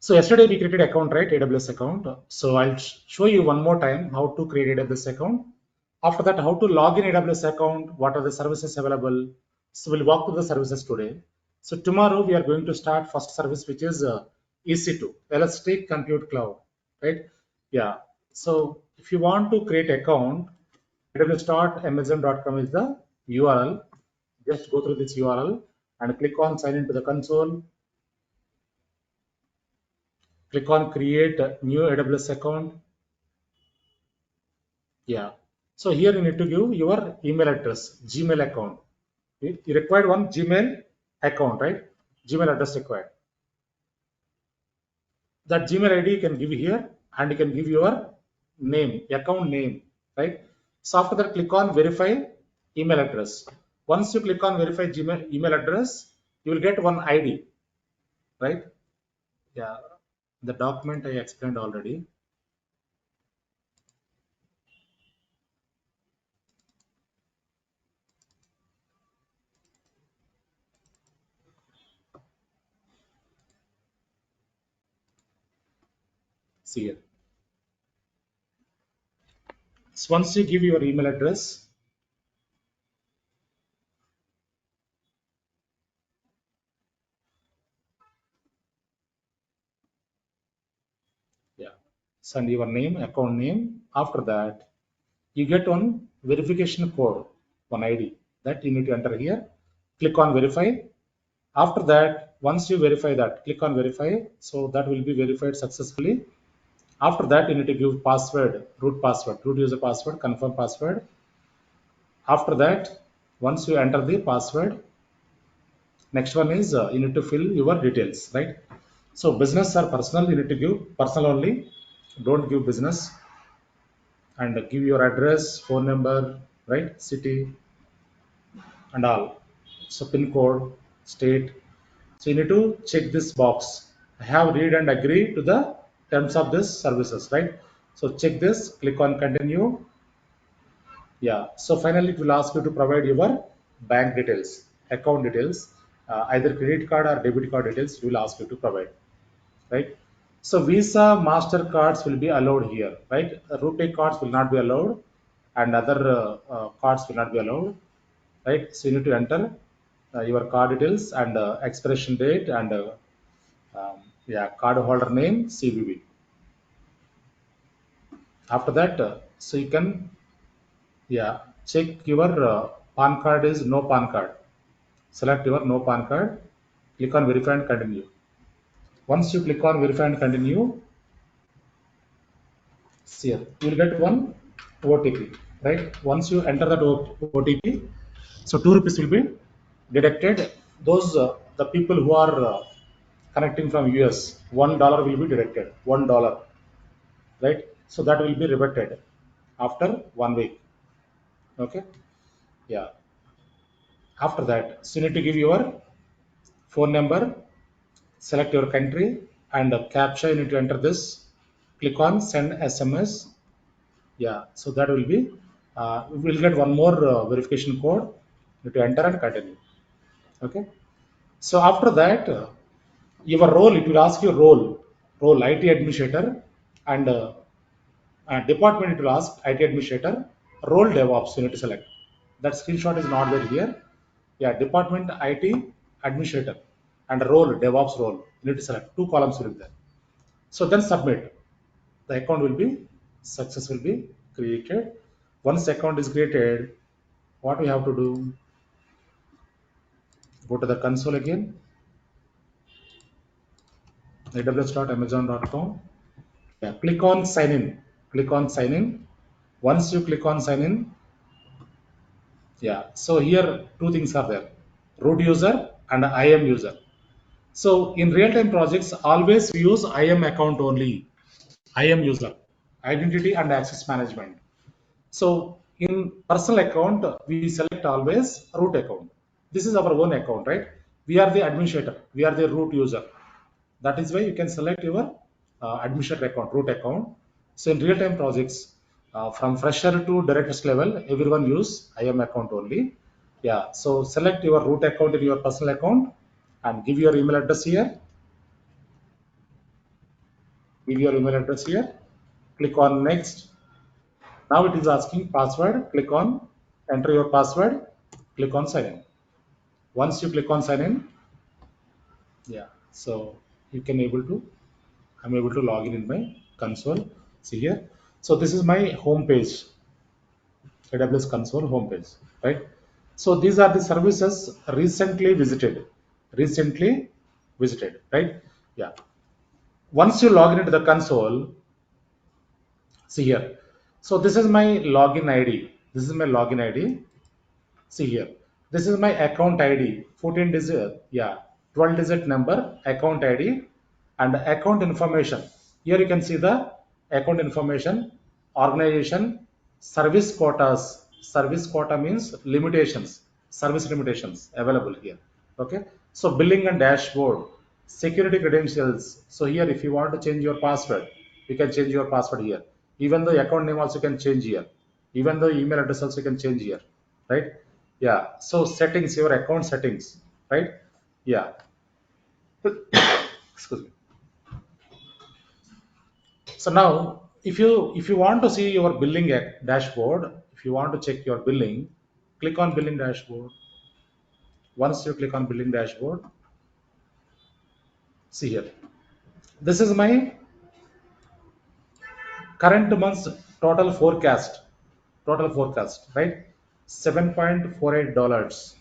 So yesterday we created account, right? AWS account. So I'll show you one more time how to create AWS account. After that, how to log in AWS account, what are the services available. So we'll walk through the services today. So tomorrow we are going to start first service, which is EC2, Elastic Compute Cloud, right? Yeah. So if you want to create account, aws.amazon.com is the URL. Just go through this URL and click on sign into the console. Click on create a new AWS account. Yeah. So here you need to give your email address, Gmail account. You required one Gmail account, right? Gmail address required. That Gmail ID you can give here, and you can give your name, account name, right? So after that, click on verify email address. Once you click on verify Gmail email address, you will get one ID, right? Yeah. The document I explained already. See here. So once you give your email address, yeah, send your name, account name. After that, you get one verification code, one ID that you need to enter here. Click on verify. After that, once you verify that, click on verify. So that will be verified successfully. After that, you need to give password, root user password, confirm password. After that, once you enter the password, next one is you need to fill your details, right? So business or personal, you need to give personal only. Don't give business, and give your address, phone number, right? City and all. So pin code, state. So you need to check this box. I have read and agree to the terms of this services, right? So check this, click on continue. Yeah. So finally, it will ask you to provide your bank details, account details, either credit card or debit card details. It will ask you to provide, right? So Visa, Mastercards will be allowed here, right? Rupee cards will not be allowed, and other cards will not be allowed, right? So you need to enter your card details and expiration date and yeah, card holder name, CVV. After that, so you can yeah check your PAN card is no PAN card. Select your no PAN card. Click on verify and continue. Once you click on verify and continue, see here, you will get one OTP, right? Once you enter that OTP, so 2 rupees will be deducted. Those the people who are connecting from US, $1 will be deducted. $1, right? So that will be reverted after 1 week. Okay. Yeah. After that, so you need to give your phone number, select your country, and captcha. You need to enter this. Click on send SMS. Yeah. So that will be. We will get one more verification code. You need to enter and continue. Okay. So after that, your role, it will ask you role IT administrator, and department it will ask IT administrator, role DevOps you need to select. That screenshot is not there here. Yeah, department IT administrator and role DevOps role you need to select. Two columns will be there. So then submit. The account will be successfully created. Once account is created, what we have to do? Go to the console again, aws.amazon.com. Yeah, click on sign in. Click on sign in. Once you click on sign in, yeah. So here two things are there: root user and IAM user. So in real-time projects, always we use IAM account only. IAM user, identity and access management. So in personal account, we select always root account. This is our own account, right? We are the administrator. We are the root user. That is why you can select your administrator account, root account. So in real-time projects, from fresher to directors level, everyone use IAM account only. Yeah. So select your root account in your personal account and give your email address here. Give your email address here. Click on next. Now it is asking password. Click on enter your password. Click on sign in. Once you click on sign in, yeah, so you can able to, I'm able to log in my console. See here. So this is my home page, AWS console homepage, right? So these are the services recently visited, right? Yeah. Once you log into the console, see here. So this is my login ID. This is my login ID. See here. This is my account ID, 14 digit, yeah, 12 digit number, account ID, and account information. Here you can see the account information, organization, service quotas. Service quota means limitations, service limitations available here. Okay. So billing and dashboard, security credentials. So here, if you want to change your password, you can change your password here. Even the account name also can change here. Even the email address also can change here, right? Yeah. So settings, your account settings, right? Yeah. Excuse me. So now, if you want to see your billing dashboard, if you want to check your billing, click on billing dashboard. Once you click on billing dashboard, see here. This is my current month's total forecast. Total forecast, right? $7.48.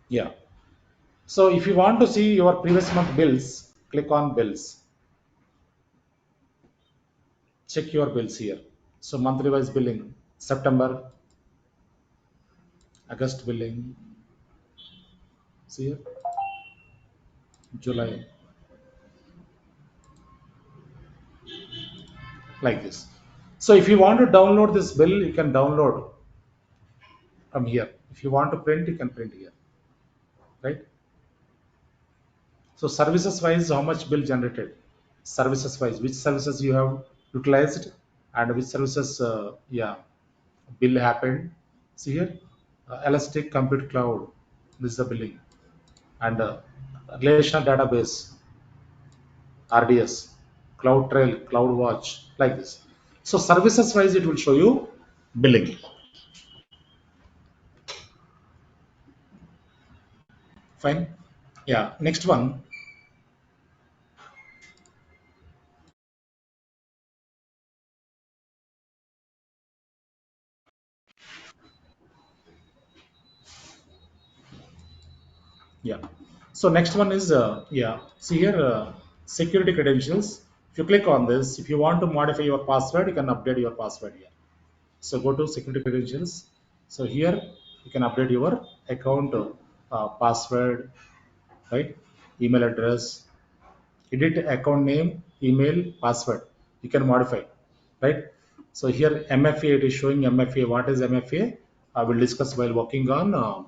Yeah. So if you want to see your previous month bills, click on bills. Check your bills here. So monthly wise billing, September, August billing, see here, July, like this. So if you want to download this bill, you can download from here. If you want to print, you can print here, right? So services wise, how much bill generated? Services wise, which services you have utilized and which services, yeah, bill happened. See here, Elastic Compute Cloud, this is the billing, and relational database, RDS, CloudTrail, CloudWatch, like this. So services wise, it will show you billing. Fine. Yeah. Next one. Yeah. So next one is yeah. See here, security credentials. If you click on this, if you want to modify your password, you can update your password here. So go to security credentials. So here you can update your account password, right? Email address, edit account name, email, password. You can modify, right? So here MFA, it is showing MFA. What is MFA? I will discuss while working on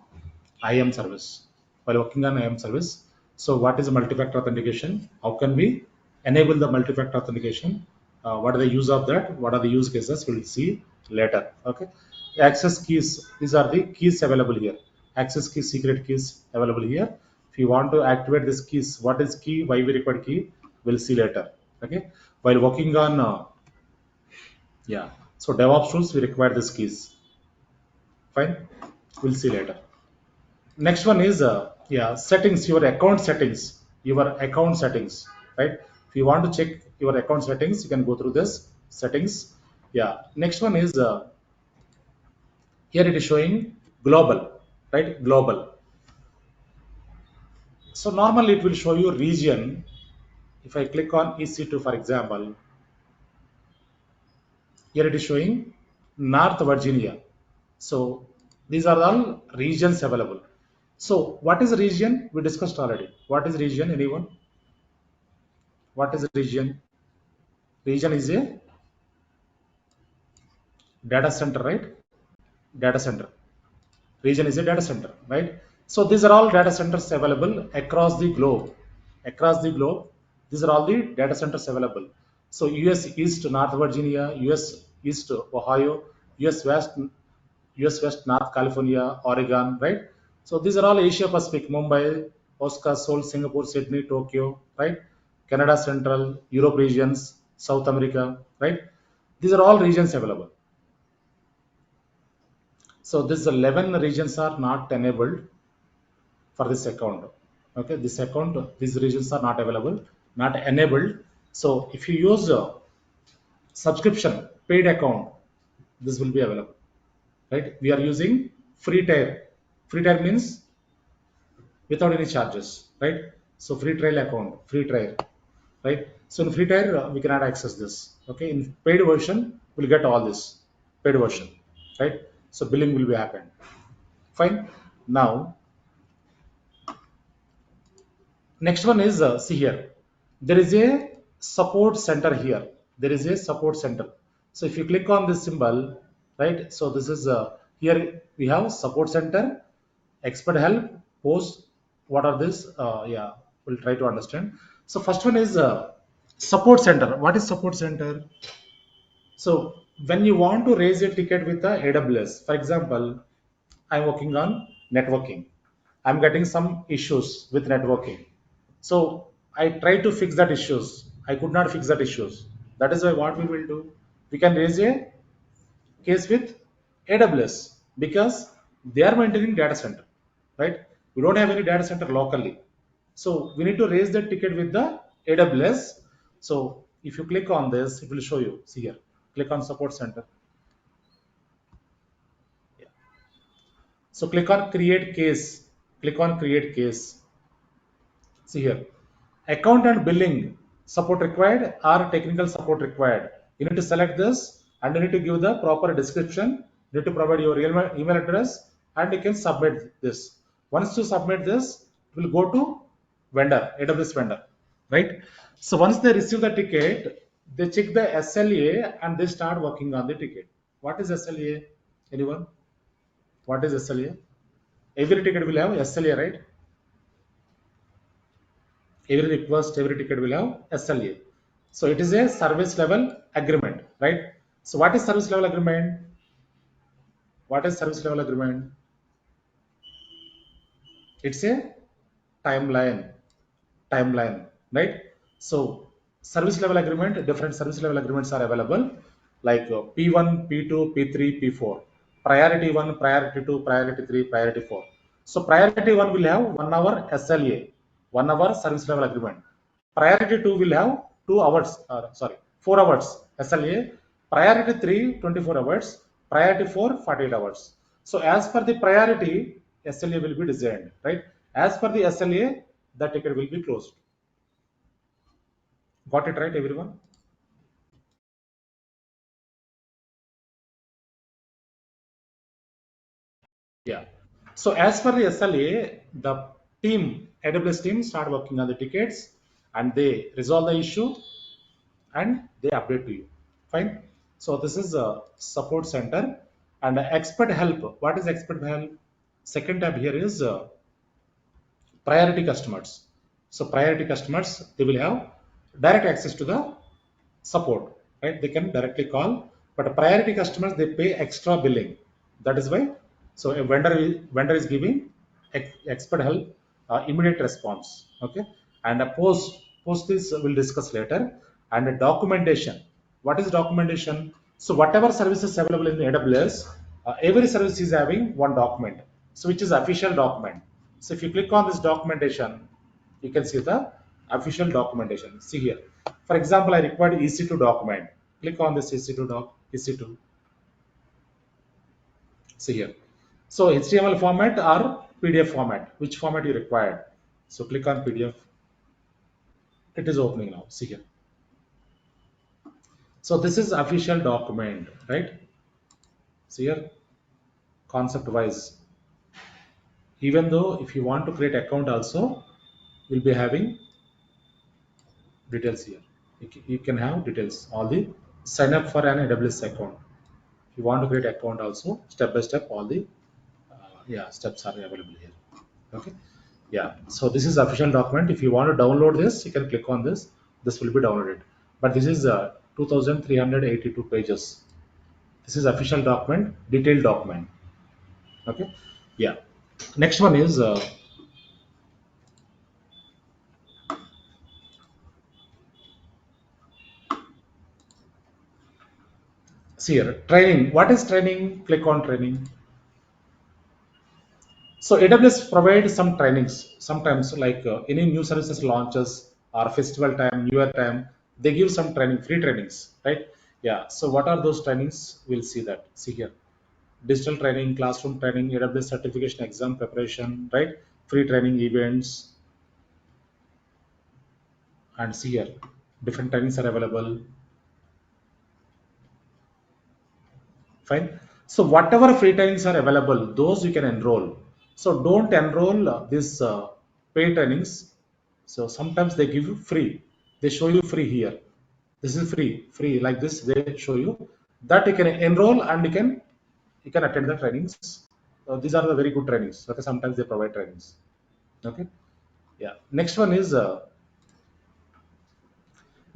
IAM service. While working on IAM service. So what is multi-factor authentication? How can we enable the multi-factor authentication? What are the use of that? What are the use cases? We'll see later. Okay. Access keys. These are the keys available here. Access keys, secret keys available here. If you want to activate this keys, what is key? Why we require key? We'll see later. Okay. While working on yeah. So DevOps tools, we require these keys. Fine. We'll see later. Next one is yeah, settings, your account settings, right? If you want to check your account settings, you can go through this settings. Yeah. Next one is here it is showing global, right? Global. So normally it will show you region. If I click on EC2, for example, here it is showing North Virginia. So these are all regions available. So what is region? We discussed already. What is region? Anyone? What is region? Region is a data center, right? Data center. Region is a data center, right? So these are all data centers available across the globe. Across the globe, these are all the data centers available. So US East North Virginia, US East Ohio, US West North California, Oregon, right? So these are all Asia Pacific: Mumbai, Osaka, Seoul, Singapore, Sydney, Tokyo, right? Canada Central, Europe regions, South America, right? These are all regions available. So these 11 regions are not enabled for this account. Okay, this account, these regions are not available, not enabled. So if you use a subscription paid account, this will be available, right? We are using free tier. Free tier means without any charges, right? So free trial account, free trial, right? So in free tier, we cannot access this. Okay, in paid version, we'll get all this paid version, right? So billing will be happen. Fine. Now, next one is see here. There is a support center here. There is a support center. So if you click on this symbol, right? So this is here we have support center, expert help, post. What are this? Yeah, we'll try to understand. So first one is support center. What is support center? So when you want to raise a ticket with the AWS, for example, I'm working on networking. I'm getting some issues with networking. So I try to fix that issues. I could not fix that issues. That is why what we will do, we can raise a case with AWS because they are maintaining data center, right? We don't have any data center locally. So we need to raise the ticket with the AWS. So if you click on this, it will show you. See here, click on support center. Yeah. So click on create case. Click on create case. See here, account and billing support required or technical support required. You need to select this and you need to give the proper description. You need to provide your email address and you can submit this. Once you submit this, it will go to vendor, AWS vendor, right? So once they receive the ticket, they check the SLA and they start working on the ticket. What is SLA? Anyone? What is SLA? Every ticket will have SLA, right? Every request, every ticket will have SLA. So it is a service level agreement, right? So what is service level agreement? What is service level agreement? It's a timeline, timeline, right? So service level agreement, different service level agreements are available like P1, P2, P3, P4. Priority 1, priority 2, priority 3, priority 4. So priority 1 will have 1 hour SLA, 1 hour service level agreement. Priority 2 will have 2 hours, sorry, 4 hours SLA. Priority 3, 24 hours. Priority 4, 48 hours. So as per the priority, SLA will be designed, right? As per the SLA, the ticket will be closed. Got it right, everyone? Yeah. So as per the SLA, the team, AWS team start working on the tickets and they resolve the issue and they update to you. Fine. So this is a support center and expert help. What is expert help? Second tab here is priority customers. So priority customers, they will have direct access to the support, right? They can directly call, but priority customers, they pay extra billing. That is why. So a vendor is giving expert help, immediate response. Okay, and a post this we'll discuss later. And a documentation. What is documentation? So whatever services available in the AWS, every service is having one document, so which is official document. So if you click on this documentation, you can see the official documentation. See here. For example, I required EC2 document. Click on this EC2 doc, EC2. See here. So HTML format or PDF format, which format you required. So click on PDF. It is opening now. See here. So this is official document, right? See here, concept wise. Even though if you want to create account also, we'll be having details here. You can have details. All the sign up for an AWS account. If you want to create account also, step by step, all the yeah steps are available here. Okay, yeah. So this is official document. If you want to download this, you can click on this. This will be downloaded. But this is 2,382 pages. This is official document, detailed document. Okay, yeah. Next one is see here training. What is training? Click on training. So AWS provides some trainings. Sometimes, like any new services launches or festival time, New Year time, they give some training, free trainings, right? Yeah. So what are those trainings? We'll see that. See here, digital training, classroom training, AWS certification, exam preparation, right? Free training events, and see here, different trainings are available. Fine. So whatever free trainings are available, those you can enroll. So don't enroll this paid trainings. So sometimes they give you free. They show you free here. This is free like this. They show you that you can enroll and you can attend the trainings. These are the very good trainings. Okay, sometimes they provide trainings. Okay, yeah. Next one is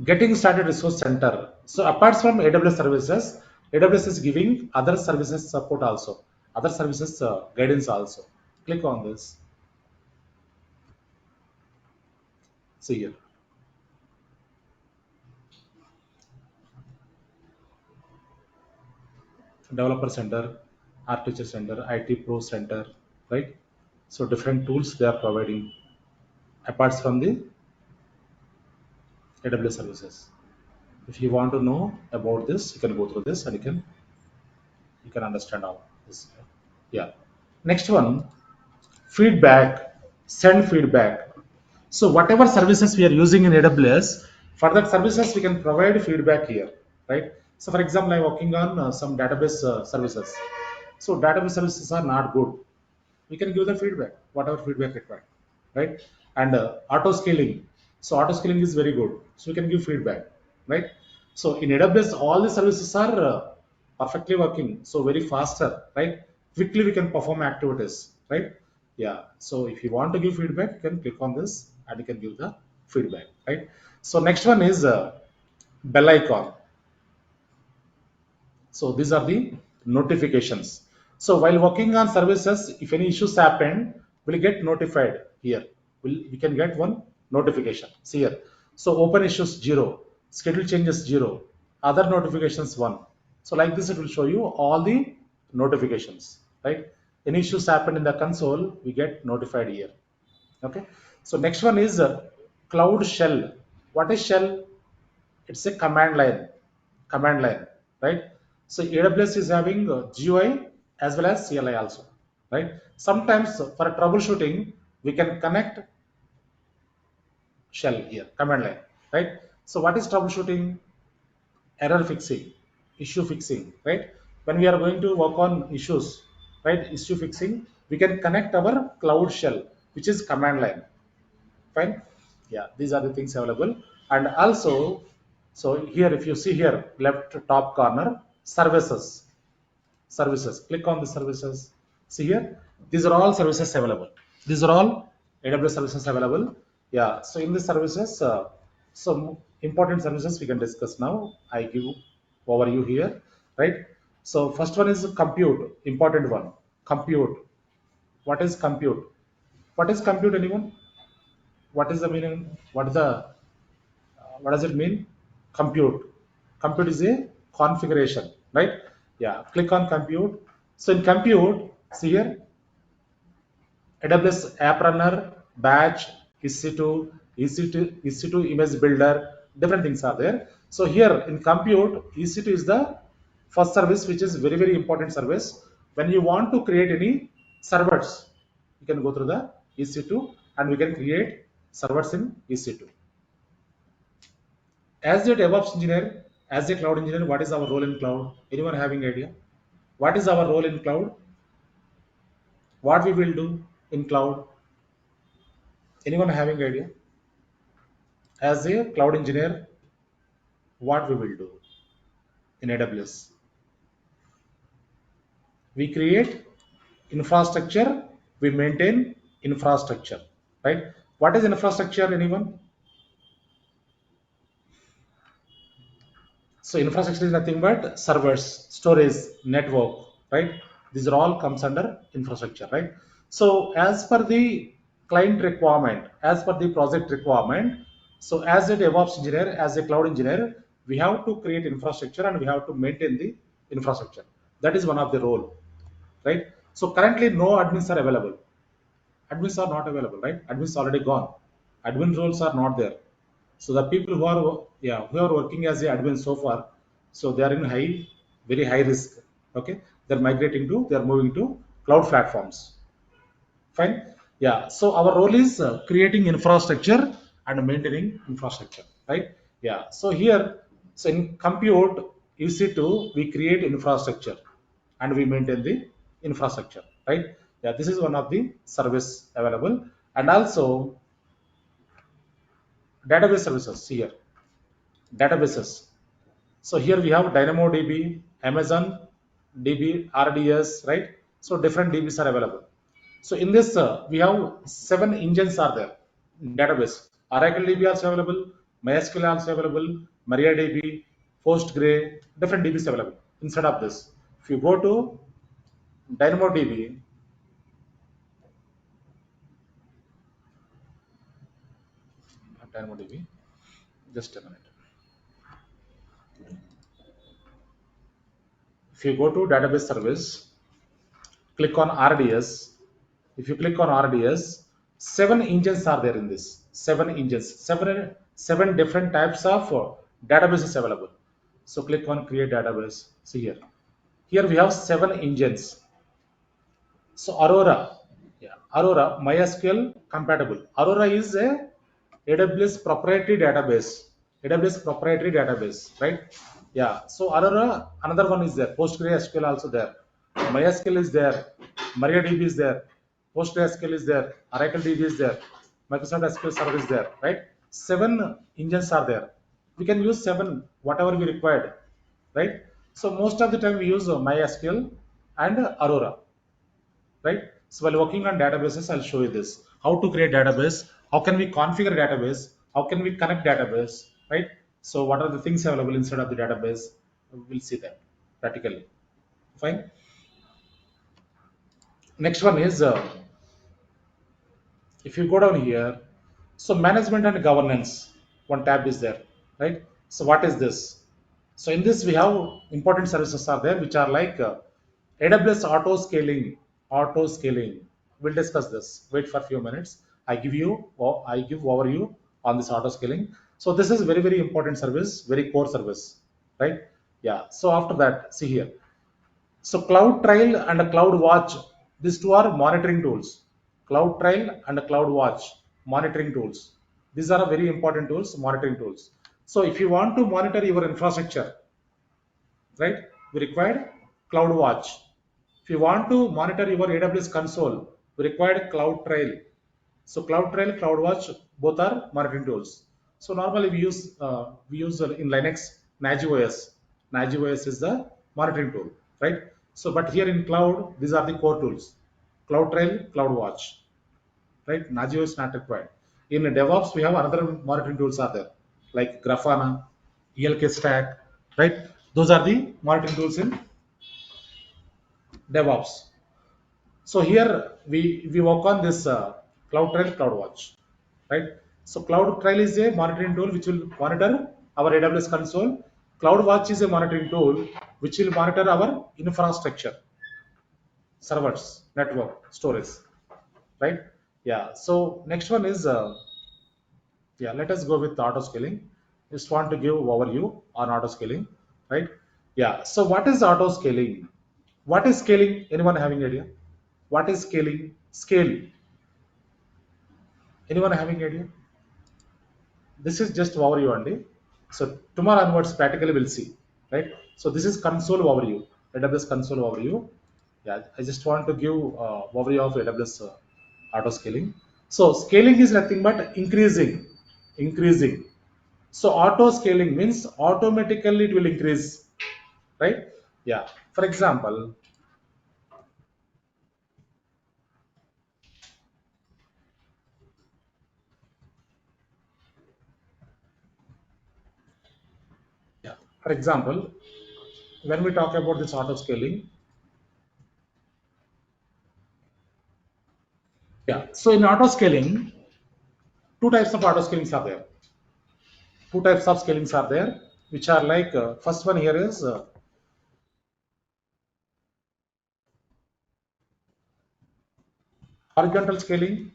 getting started resource center. So apart from AWS services, AWS is giving other services support also, other services guidance also. Click on this. See here, developer center, architecture center, IT pro center, right? So different tools they are providing apart from the AWS services. If you want to know about this, you can go through this and you can understand all this. Yeah. Next one, feedback, send feedback. So whatever services we are using in AWS, for that services we can provide feedback here, right? So for example, I'm working on some database services. So database services are not good. We can give the feedback, whatever feedback required, right? And auto scaling. So auto scaling is very good. So we can give feedback, right? So in AWS, all the services are perfectly working. So very faster, right? Quickly we can perform activities, right? Yeah. So if you want to give feedback, you can click on this and you can give the feedback, right? So next one is bell icon. So these are the notifications. So while working on services, if any issues happen, we'll get notified here. We can get one notification. See here. So open issues 0, schedule changes 0, other notifications 1. So like this, it will show you all the notifications, right? Any issues happen in the console, we get notified here. Okay. So next one is cloud shell. What is shell? It's a command line, right? So AWS is having GUI as well as CLI also, right? Sometimes for troubleshooting we can connect shell here, command line, right? So what is troubleshooting? Error fixing, issue fixing, right? When we are going to work on issues, right, issue fixing, we can connect our cloud shell, which is command line. Fine. Yeah, these are the things available. And also, so here if you see here left top corner, services, click on the services. See here, these are all services available. These are all AWS services available. Yeah, so in the services, some important services we can discuss now. I give overview here, right? So first one is compute, important one. Compute. What is compute? What is compute, anyone? What is the meaning? What does it mean? Compute. Compute is a configuration, right? Yeah, click on compute. So in compute, see here, AWS app runner, batch, EC2, EC2 image builder, different things are there. So here in compute, EC2 is the first service, which is very very important service. When you want to create any servers, you can go through the EC2 and we can create servers in EC2. As a DevOps engineer, as a cloud engineer, what is our role in cloud? Anyone having idea? What is our role in cloud? What we will do in cloud? Anyone having idea? As a cloud engineer, what we will do in AWS? We create infrastructure, we maintain infrastructure, right? What is infrastructure, anyone? So infrastructure is nothing but servers, storage, network, right? These are all comes under infrastructure, right? So as per the client requirement, as per the project requirement, so as a DevOps engineer, as a cloud engineer, we have to create infrastructure and we have to maintain the infrastructure. That is one of the role, right? So currently no admins are available. Admins are not available, right? Admins already gone. Admin roles are not there. So the people who are, yeah, who are working as a admin so far, so they are in high, very high risk. Okay, they're migrating to, they're moving to cloud platforms. Fine. Yeah. So our role is creating infrastructure and maintaining infrastructure, right? Yeah. So here, so in compute EC2, we create infrastructure and we maintain the infrastructure, right? Yeah. This is one of the service available, and also database services here. Databases. So here we have DynamoDB, Amazon DB, RDS, right? So different DBs are available. So in this, we have 7 engines are there in database. Oracle DB also available, MySQL also available, MariaDB, PostgreSQL, different DBs available inside of this. If you go to DynamoDB, DynamoDB, just a minute. If you go to database service, click on RDS. If you click on RDS, 7 engines are there in this. 7 engines, seven different types of databases available. So click on create database. See here. Here we have 7 engines. So Aurora, yeah, Aurora MySQL compatible. Aurora is a AWS proprietary database. AWS proprietary database, right? Yeah. So Aurora, another one is there. PostgreSQL also there. MySQL is there. MariaDB is there. PostgreSQL is there. Oracle DB is there. Microsoft SQL Server is there, right? 7 engines are there. We can use 7 whatever we required, right? So most of the time we use MySQL and Aurora, right? So while working on databases, I'll show you this. How to create database, how can we configure database, how can we connect database, right? So what are the things available inside of the database? We'll see that practically. Fine. Next one is, if you go down here, so management and governance, one tab is there, right? So what is this? So in this we have important services are there, which are like AWS auto scaling. We'll discuss this. Wait for a few minutes. I give overview on this auto scaling. So this is very very important service, very core service, right? Yeah. So after that, see here. So Cloud Trail and Cloud Watch, these two are monitoring tools. Cloud Trail and Cloud Watch, monitoring tools. These are very important tools, monitoring tools. So if you want to monitor your infrastructure, right, we required Cloud Watch. If you want to monitor your AWS console, we required Cloud Trail. So Cloud Trail, CloudWatch, both are monitoring tools. So normally we use in Linux NAGOS. NAGOS is the monitoring tool, right? So but here in cloud, these are the core tools: Cloud Trail, CloudWatch, right? NAGOS is not required. In DevOps, we have another monitoring tools are there, like Grafana, ELK Stack, right? Those are the monitoring tools in DevOps. So here we work on this Cloud Trail, CloudWatch, right? So Cloud Trail is a monitoring tool which will monitor our AWS console. CloudWatch is a monitoring tool which will monitor our infrastructure, servers, network, storage, right? Yeah. So next one is yeah. Let us go with auto scaling. Just want to give overview on auto scaling, right? Yeah. So what is auto scaling? What is scaling? Anyone having idea? What is scaling? Scale. Anyone having idea? This is just overview only. So tomorrow onwards, practically we'll see, right? So this is console overview, AWS console overview. Yeah, I just want to give overview of AWS auto scaling. So scaling is nothing but increasing. So auto scaling means automatically it will increase, right? Yeah. For example, yeah. For example, when we talk about this auto scaling, Yeah. So in auto scaling, two types of auto scalings are there. Two types of scalings are there, which are like first one here is horizontal scaling,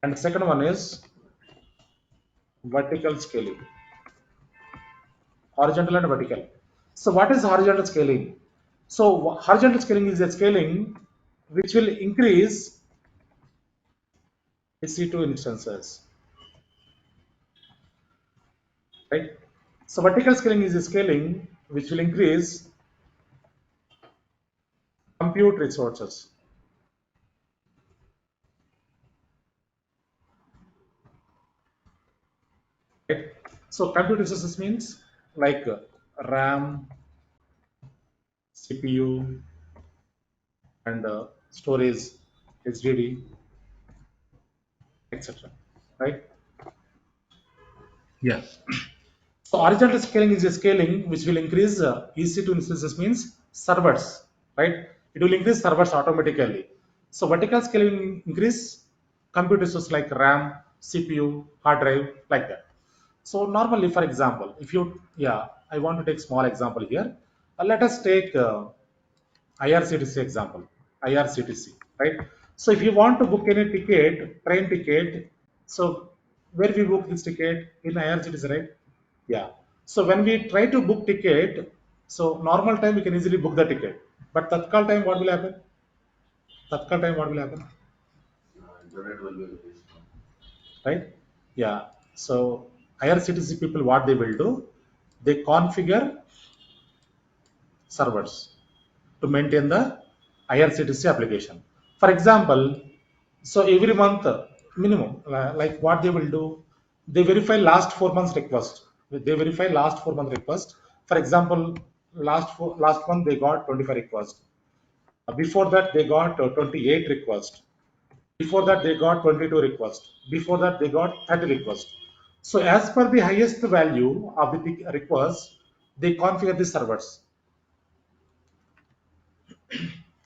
and the second one is vertical scaling. Horizontal and vertical. So what is horizontal scaling? So horizontal scaling is a scaling which will increase EC2 instances, right? So vertical scaling is a scaling which will increase compute resources, right? So compute resources means like RAM, CPU, and storage, HDD, etc. Right? Yeah. So horizontal scaling is a scaling which will increase EC2 instances means servers, right? It will increase servers automatically. So vertical scaling increase compute resources like RAM, CPU, hard drive, like that. So normally, for example, if you, yeah, I want to take small example here. Let us take IRCTC example, IRCTC, right? So if you want to book any ticket, train ticket, so where we book this ticket in IRCTC, right? Yeah. So when we try to book ticket, so normal time we can easily book the ticket, but Tatkal time what will happen? Tatkal time what will happen? Right? Yeah. So IRCTC people what they will do, they configure servers to maintain the IRCTC application. For example, so every month minimum, like what they will do, they verify last 4 months request. They verify last 4 month request. For example, last month they got 25 requests. Before that they got 28 requests. Before that they got 22 requests. Before that they got 30 requests. So as per the highest value of the request, they configure the servers.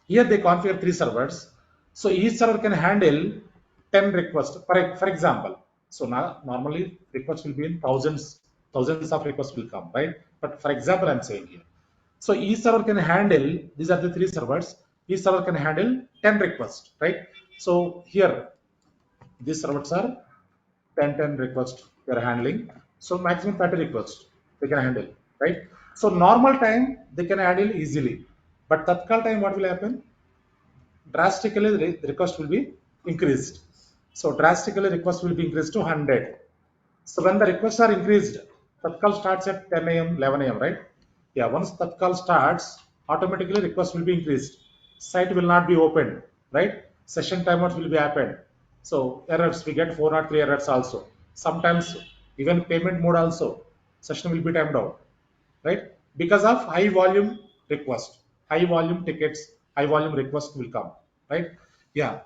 Here they configure three servers. So each server can handle 10 requests. For example, so now normally requests will be in thousands of requests will come, right? But for example, I'm saying here. So each server can handle, these are the three servers, each server can handle 10 requests, right? So here, these servers are 10 requests they are handling. So maximum 30 requests they can handle, right? So normal time they can handle easily. But Tatkal time, what will happen? Drastically the request will be increased. So drastically request will be increased to 100. So when the requests are increased, Tatkal starts at 10 a.m., 11 a.m., right? Yeah, once Tatkal starts, automatically request will be increased. Site will not be opened, right? Session timeouts will be happened. So errors, we get 403 errors also. Sometimes even payment mode also, session will be timed out, right? Because of high volume request, high volume tickets, high volume request will come, right? Yeah.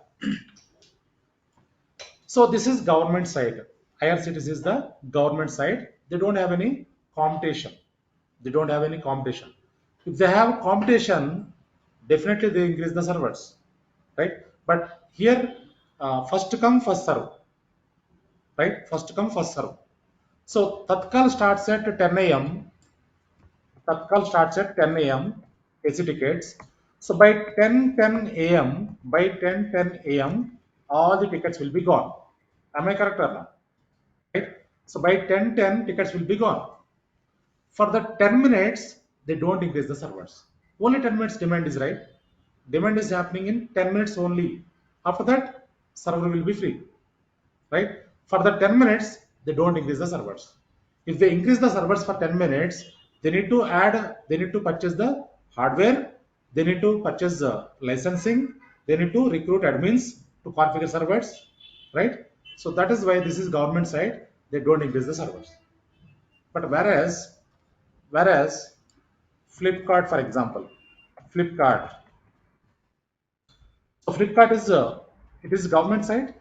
So this is government side. IRCTC is the government side. They don't have any competition. They don't have any competition. If they have competition, definitely they increase the servers, right? But here, first come, first serve, right? First come, first serve. So Tatkal starts at 10 a.m. Tatkal starts at 10 a.m. AC tickets. So by 10:10 a.m., by 10:10 a.m., all the tickets will be gone. Am I correct or not? Right? So by 10:10, tickets will be gone. For the 10 minutes, they don't increase the servers. Only 10 minutes demand is right. Demand is happening in 10 minutes only. After that, server will be free, right? For the 10 minutes, they don't increase the servers. If they increase the servers for 10 minutes, they need to purchase the hardware, they need to purchase licensing, they need to recruit admins to configure servers, right? So that is why this is government side, they don't increase the servers. But whereas Flipkart, for example, Flipkart, so Flipkart is it is government side.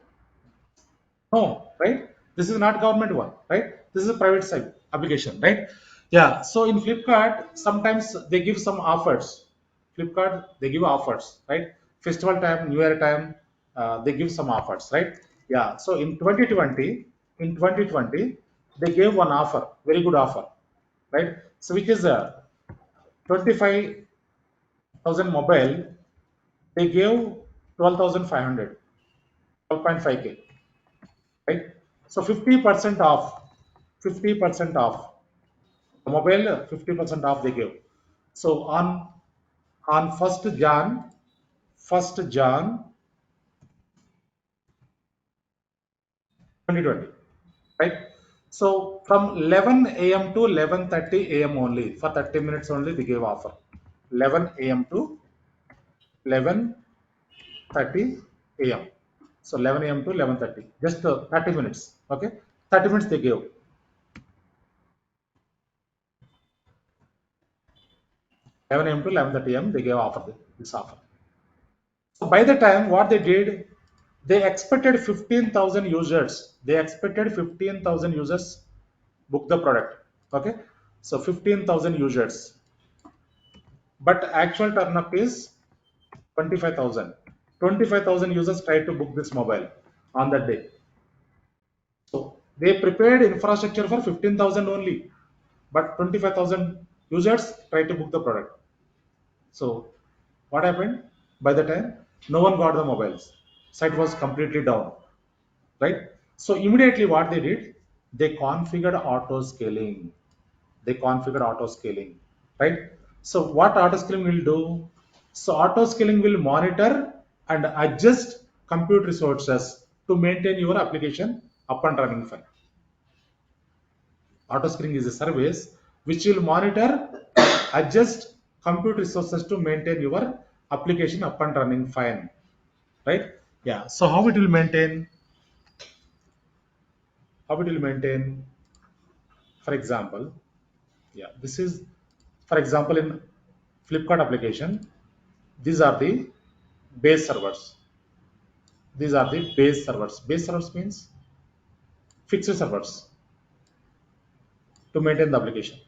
No, right? This is not government one, right? This is a private side application, right? Yeah. So in Flipkart, sometimes they give some offers. Flipkart, they give offers, right? Festival time, New Year time. they give some offers, right? Yeah. So in 2020, they gave one offer, very good offer, right? So which is a 25,000 mobile, they gave 12,500, 12.5K, right? So 50% off, 50% off. The mobile, 50% off they give. So on 1st Jan 2020, right? So from 11 a.m. to 11:30 a.m. only, for 30 minutes only they gave offer. 11 a.m. to 11:30 a.m. So 11 a.m. to 11:30, just 30 minutes. Okay, 30 minutes they gave. 11 a.m. to 11:30 a.m. they gave offer, this offer. So by the time what they did, they expected 15,000 users. They expected 15,000 users book the product. Okay, so 15,000 users, but actual turn up is 25,000. 25,000 users tried to book this mobile on that day. So they prepared infrastructure for 15,000 only, but 25,000 users tried to book the product. So what happened? By the time no one got the mobiles, site was completely down, right? So immediately what they did, they configured auto scaling. They configured auto scaling, right? So what auto scaling will do? So auto scaling will monitor and adjust compute resources to maintain your application up and running fine. Auto scaling is a service which will monitor, adjust compute resources to maintain your application up and running fine, right? Yeah. So how it will maintain? How it will maintain? For example, yeah, this is, for example, in Flipkart application, these are the base servers. These are the base servers. Base servers means fixed servers to maintain the application.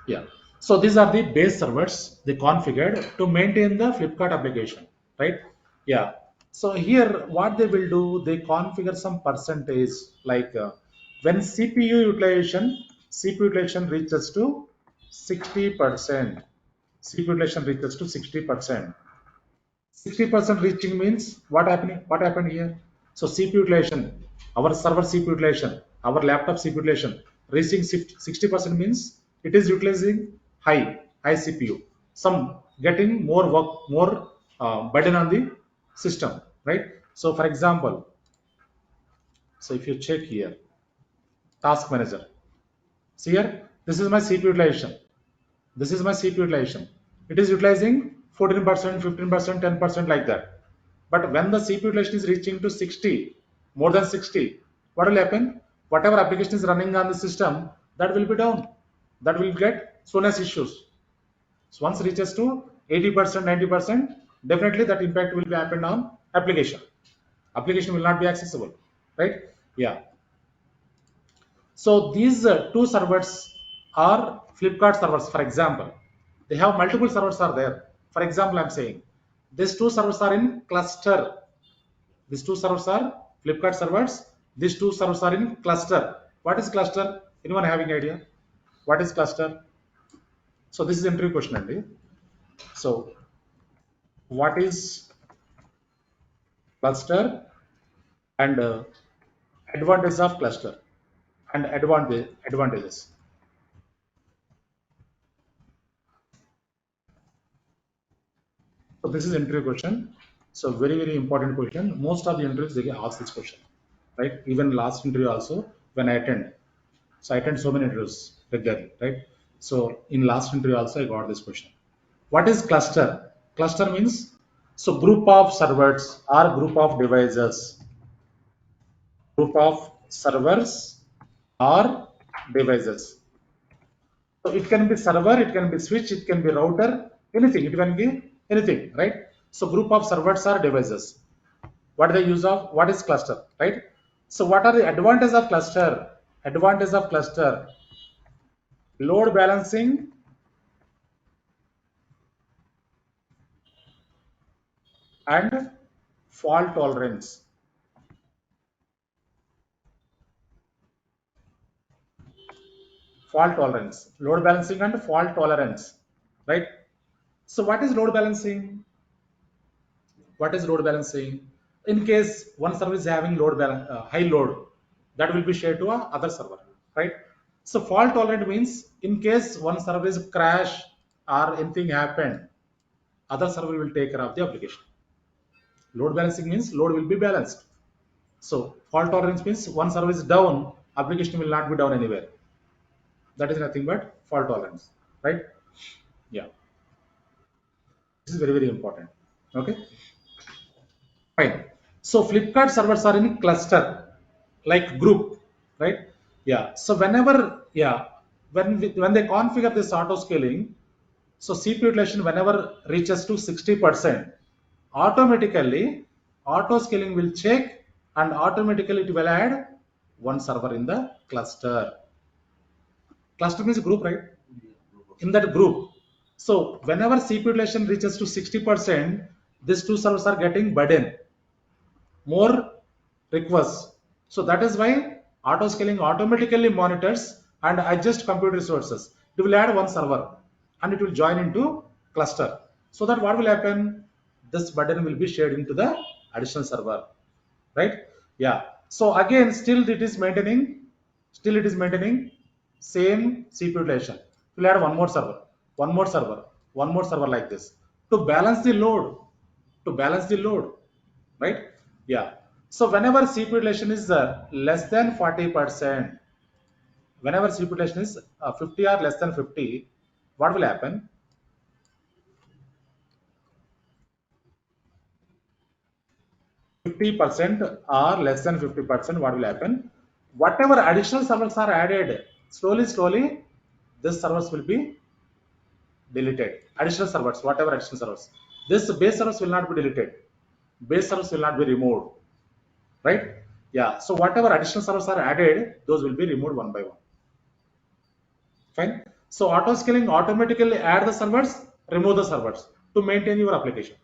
Yeah. So these are the base servers they configured to maintain the Flipkart application, right? Yeah. So here, what they will do, they configure some percentage, like when CPU utilization reaches to 60%. CPU utilization reaches to 60%. 60% reaching means what happening? What happened here? So CPU utilization, our server CPU utilization, our laptop CPU utilization reaching 60% means it is utilizing high CPU. Some getting more work, more burden on the system, right? So for example, so if you check here, task manager. See here, this is my CPU utilization. This is my CPU utilization. It is utilizing 14%, 15%, 10% like that. But when the CPU utilization is reaching to 60, more than 60, what will happen? Whatever application is running on the system, that will be down. That will get slowness issues. So once it reaches to 80%, 90%, definitely that impact will be happen on application. Application will not be accessible, right? Yeah. So these two servers are Flipkart servers, for example. They have multiple servers are there. For example, I'm saying these two servers are in cluster. These two servers are Flipkart servers. These two servers are in cluster. What is cluster? Anyone having idea? What is cluster? So this is interview question only. So what is cluster and advantage of cluster and advantages? So this is interview question. So very important question. Most of the interviews they get asked this question, right? Even last interview also when I attend. So I attend so many interviews regularly, right? So in last interview also I got this question. What is cluster? Cluster means so group of servers or group of devices. Group of servers or devices. So it can be server, it can be switch, it can be router, anything. It can be anything, right? So group of servers or devices. What is the use of? What is cluster, right? So what are the advantages of cluster? Advantage of cluster: load balancing, and fault tolerance. Fault tolerance, load balancing and fault tolerance, right? So what is load balancing? What is load balancing? In case one server is having high load, that will be shared to a other server, right? So fault tolerant means in case one server is crash or anything happened, other server will take care of the application. Load balancing means load will be balanced. So fault tolerance means one server is down, application will not be down anywhere. That is nothing but fault tolerance, right? Yeah, this is very, very important. Okay, fine. So Flipkart servers are in cluster, like group, right? Yeah. So whenever, yeah, when they configure this auto scaling, so CPU utilization whenever reaches to 60%, automatically auto scaling will check and automatically it will add one server in the cluster. Cluster means group, right? In that group. So whenever CPU utilization reaches to 60%, these two servers are getting burden, more requests. So that is why auto scaling automatically monitors and adjust compute resources. It will add one server and it will join into cluster. So that what will happen? This burden will be shared into the additional server, right? Yeah. So again, still it is maintaining same CPU utilization. We'll add one more server, one more server, one more server like this to balance the load, to balance the load, right? Yeah. So whenever CPU utilization is less than 40%, whenever CPU utilization is 50 or less than 50, what will happen? 50% or less than 50%, what will happen? Whatever additional servers are added, slowly, this servers will be deleted. Additional servers, whatever additional servers. This base servers will not be deleted. Base servers will not be removed, right? Yeah. So whatever additional servers are added, those will be removed one by one. Fine. So auto scaling automatically add the servers, remove the servers to maintain your application,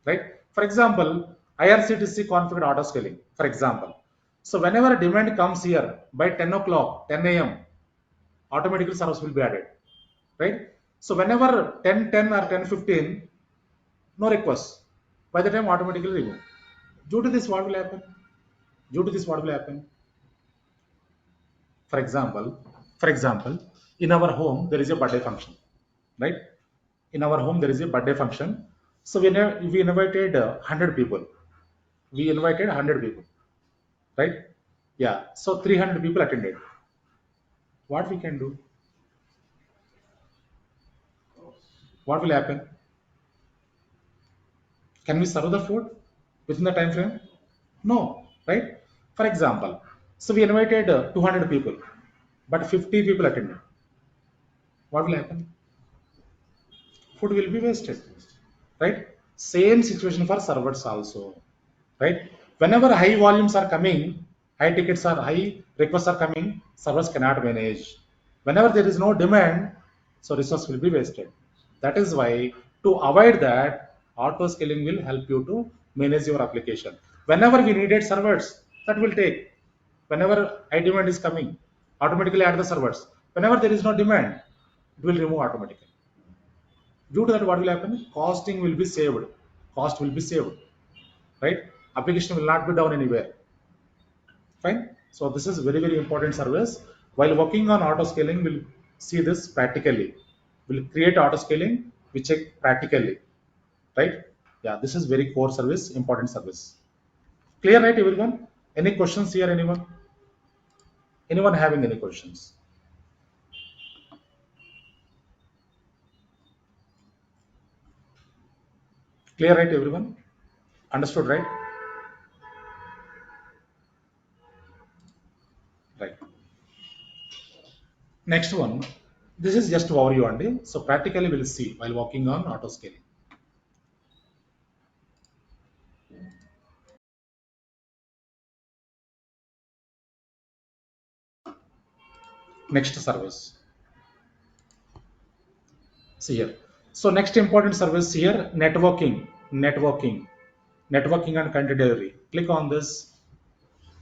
right? For example, IRCTC configured auto scaling, for example. So whenever a demand comes here by 10 o'clock, 10 a.m., automatically servers will be added, right? So whenever 10:10 or 10:15, no requests. By the time automatically remove. Due to this, what will happen? Due to this, what will happen? For example, for example, in our home there is a birthday function, right? In our home there is a birthday function. So we invited 100 people. We invited 100 people, right? Yeah. So 300 people attended. What we can do? What will happen? Can we serve the food within the time frame? No, right? For example, so we invited 200 people, but 50 people attended. What will happen? Food will be wasted, right? Same situation for servers also, right? Whenever high volumes are coming, high tickets are high requests are coming, servers cannot manage. Whenever there is no demand, so resource will be wasted. That is why, to avoid that, auto scaling will help you to manage your application. Whenever we needed servers, that will take. Whenever high demand is coming, automatically add the servers. Whenever there is no demand, it will remove automatically. Due to that, what will happen? Costing will be saved. Cost will be saved, right? Application will not be down anywhere. Fine. So this is very, very important service. While working on auto scaling, we'll see this practically. We'll create auto scaling, we check practically, right? Yeah, this is very core service, important service. Clear, right, everyone? Any questions here, anyone? Anyone having any questions? Clear, right, everyone? Understood, right? Right. Next one, this is just overview only. So practically we'll see while working on auto scaling. Next service. See here. So next important service here, networking. networking, networking and content delivery. Click on this.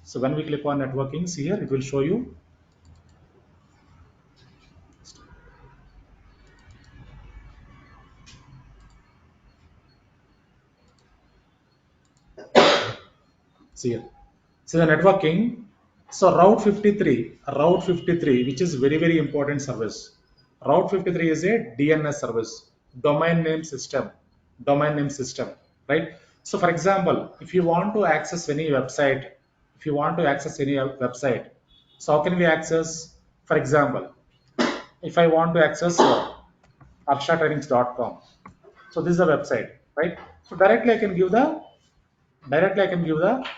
So when we click on networking, see here, it will show you. See here. See the networking. So Route 53, which is very, very important service. Route 53 is a DNS service, domain name system, domain name system, right? So for example, if you want to access any website, if you want to access any website, so how can we access? For example, if I want to access harshatrainings.com, so this is the website, right? So directly I can give the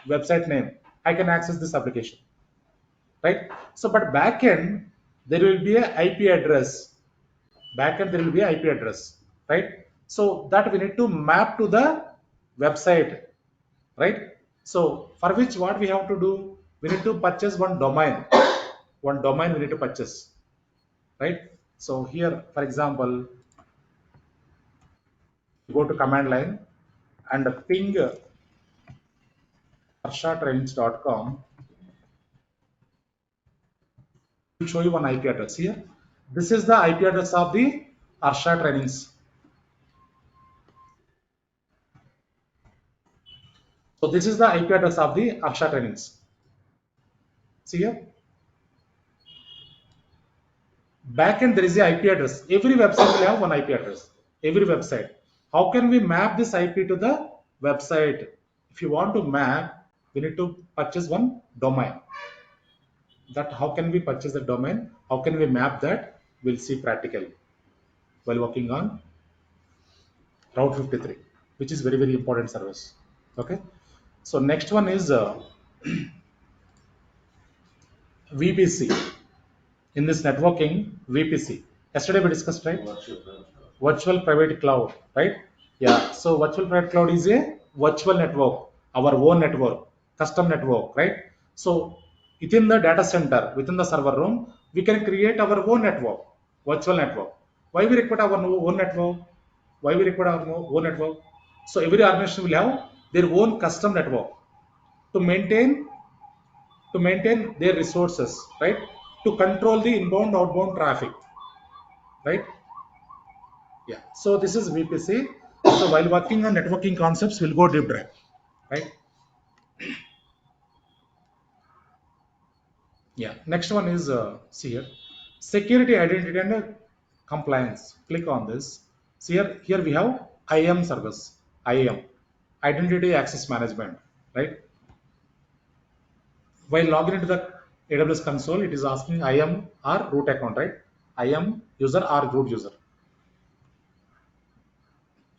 website name. I can access this application, right? So, but backend there will be a IP address. Backend there will be a IP address, right? So that we need to map to the website, right? So for which what we have to do, we need to purchase one domain. One domain we need to purchase, right? So here, for example, you go to command line and ping harshatrainings.com. Will show you one IP address here. This is the IP address of the Harsha Trainings. So this is the IP address of the Harsha Trainings. See here. Backend there is a IP address. Every website will have one IP address. Every website. How can we map this IP to the website? If you want to map, we need to purchase one domain. That how can we purchase the domain? How can we map that? We'll see practically while working on Route 53, which is very, very important service. Okay. So next one is VPC. In this networking, VPC. Yesterday we discussed, right? Virtual private cloud, right? Yeah. So virtual private cloud is a virtual network, our own network, custom network, right? So within the data center, within the server room, we can create our own network, virtual network. Why we require our own network? Why we require our own network? So every organization will have their own custom network to maintain their resources, right? To control the inbound outbound traffic, right? Yeah. So this is VPC. So while working on networking concepts, we'll go deep dive, right? Yeah. Next one is see here, security, identity, and compliance. Click on this. See here we have IAM service, IAM, identity access management, right? While logging into the AWS console, it is asking IAM or root account, right? IAM user or root user.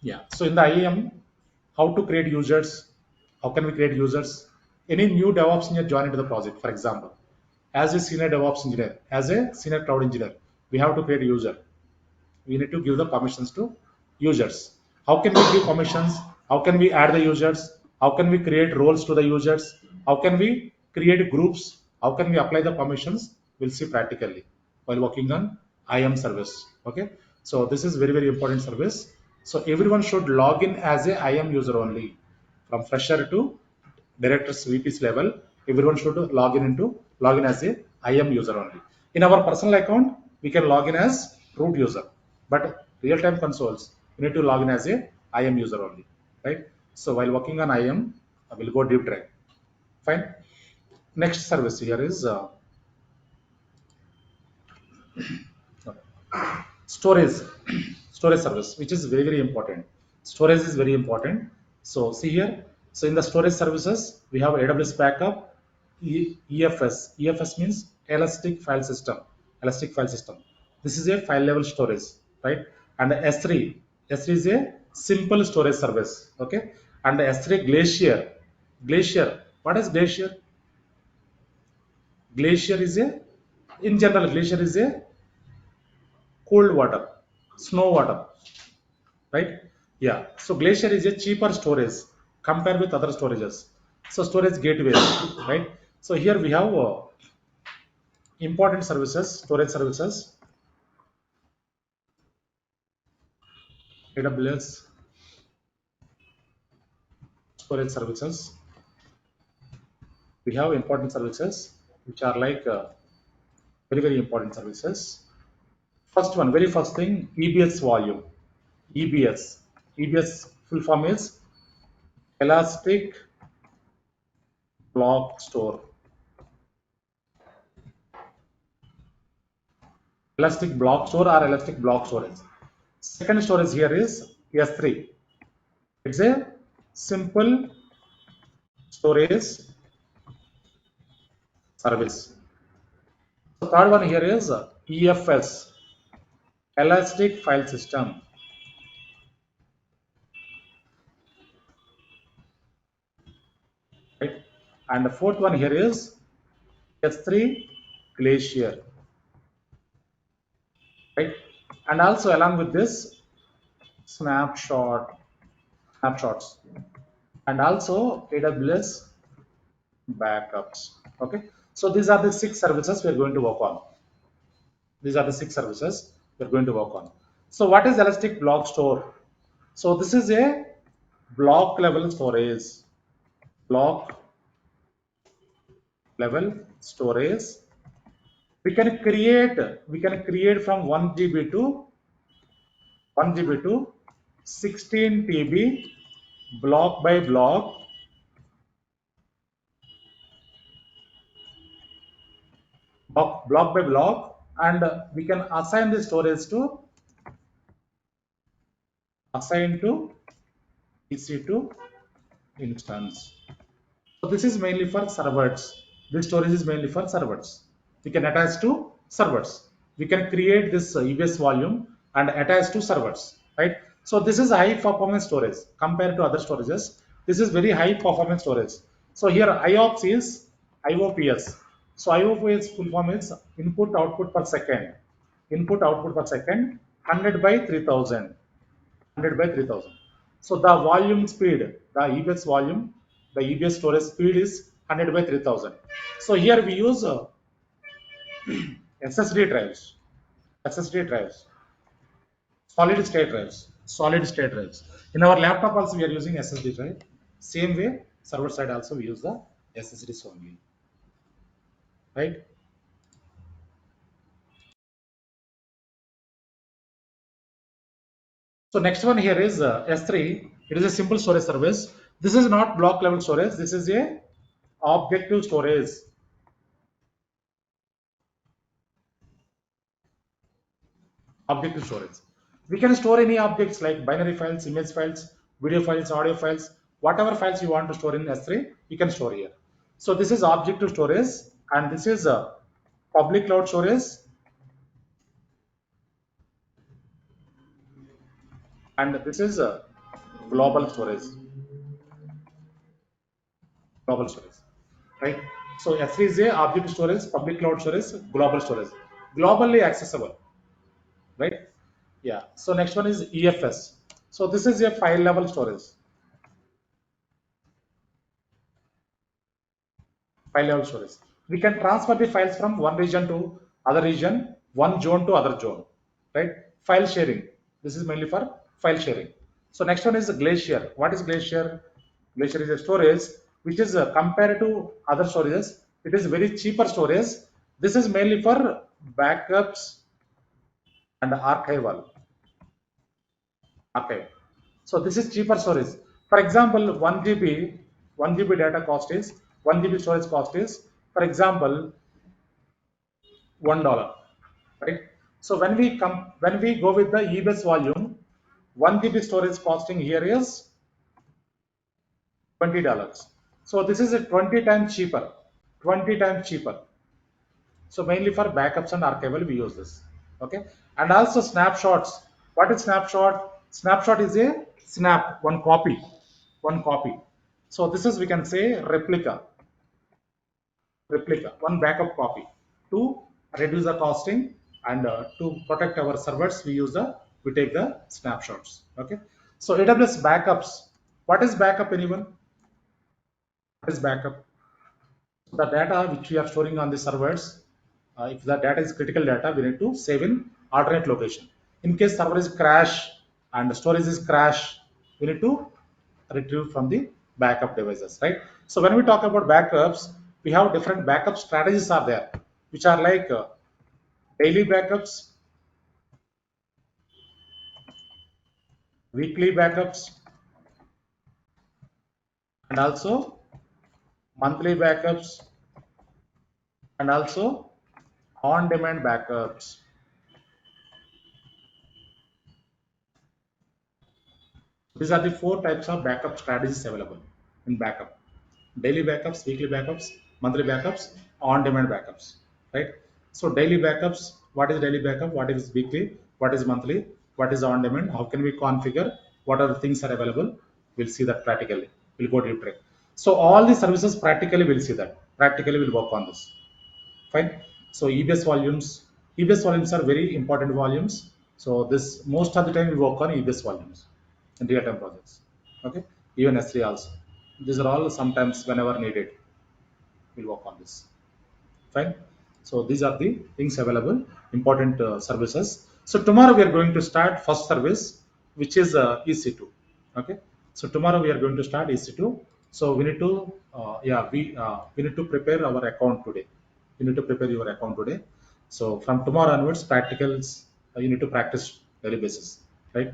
Yeah. So in the IAM, how to create users? How can we create users? Any new DevOps engineer join into the project, for example, as a senior DevOps engineer, as a senior cloud engineer, we have to create a user. We need to give the permissions to users. How can we give permissions? How can we add the users? How can we create roles to the users? How can we create groups? How can we apply the permissions? We'll see practically while working on IAM service. Okay, so this is very, very important service. So everyone should log in as a IAM user only, from fresher to directors VPs level. Everyone should log in as a IAM user only. In our personal account, we can log in as root user, but real-time consoles, you need to log in as a IAM user only, right? So while working on IAM, I will go deep dive. Fine. Next service here is storage storage service, which is very, very important. Storage is very important. So see here, so in the storage services we have AWS backup, EFS means elastic file system, this is a file level storage, right? And S3 is a simple storage service, okay? And the S3 glacier, what is glacier is a, in general, glacier is a cold water, snow water, right? Yeah. So Glacier is a cheaper storage compared with other storages. So storage gateway, right? So here we have important services, storage services, AWS. storage services. We have important services which are like very important services. First one, very first thing, EBS volume. EBS. EBS full form is Elastic Block Store. Elastic Block Store or Elastic Block Storage. Second storage here is S3. It's a simple storage service. The third one here is EFS, Elastic File System. Right? And the fourth one here is S3 Glacier. Right? And also along with this snapshots, and also AWS backups. Okay, so these are the 6 services we are going to work on. These are the 6 services we are going to work on. So what is Elastic Block Store? So this is a block level storage. Block level storage. We can create from 1 GB to 16 TB block by block. Block by block, and we can assign the storage to EC2 instance. So this is mainly for servers. This storage is mainly for servers. We can attach to servers. We can create this EBS volume and attach to servers, right? So this is high performance storage compared to other storages. This is very high performance storage. So here IOPS is IOPS. So IOPS full form is input output per second. Input output per second 100 by 3000. 100 by 3000. So the volume speed, the EBS volume, the EBS storage speed is 100 by 3000. So here we use SSD drives, SSD drives, solid state drives. In our laptop also we are using SSD drive. Same way, server side also we use the SSDs only, right? So next one here is S3. It is a simple storage service. This is not block level storage. This is a objective storage. Objective storage. We can store any objects like binary files, image files, video files, audio files, whatever files you want to store in S3, you can store here. So this is objective storage, and this is a public cloud storage, and this is a global storage. Global storage, right? So S3 is a object storage, public cloud storage, global storage, globally accessible, right? Yeah. So next one is EFS. So this is a file level storage. File level storage. We can transfer the files from one region to other region, one zone to other zone, right? File sharing. This is mainly for file sharing. So next one is Glacier. What is Glacier? Glacier is a storage which is compared to other storages. It is very cheaper storage. This is mainly for backups and archival. Archive. So this is cheaper storage. For example, 1 GB data cost is 1 GB storage cost is, for example, $1, right? So when we go with the EBS volume, 1 GB storage costing here is $20. So this is a 20 times cheaper. 20 times cheaper. So mainly for backups and archival we use this. Okay. And also snapshots. What is snapshot? Snapshot is a snap, one copy. One copy. So this is, we can say, replica, one backup copy. To reduce the costing and to protect our servers, we take the snapshots. Okay. So AWS backups. What is backup, anyone? What is backup? The data which we are storing on the servers, if the data is critical data, we need to save in alternate location. In case server is crash and storage is crash, we need to retrieve from the backup devices, right? So when we talk about backups, we have different backup strategies are there, which are like daily backups, weekly backups, and also monthly backups, and also on-demand backups. These are the four types of backup strategies available in backup: daily backups, weekly backups, monthly backups, on-demand backups, right? So daily backups, what is daily backup? What is weekly? What is monthly? What is on-demand? How can we configure? What are the things are available? We'll see that practically. We'll go deep. So all the services practically we'll see that. Practically we'll work on this. Fine. So EBS volumes are very important volumes. So this most of the time we work on EBS volumes in real-time projects. Okay. Even S3 also. These are all sometimes whenever needed, we'll work on this. Fine. So these are the things available, important services. So tomorrow we are going to start first service, which is EC2. Okay. So tomorrow we are going to start EC2. So we need to, we need to prepare our account today. You need to prepare your account today. So from tomorrow onwards, practicals you need to practice daily basis, right?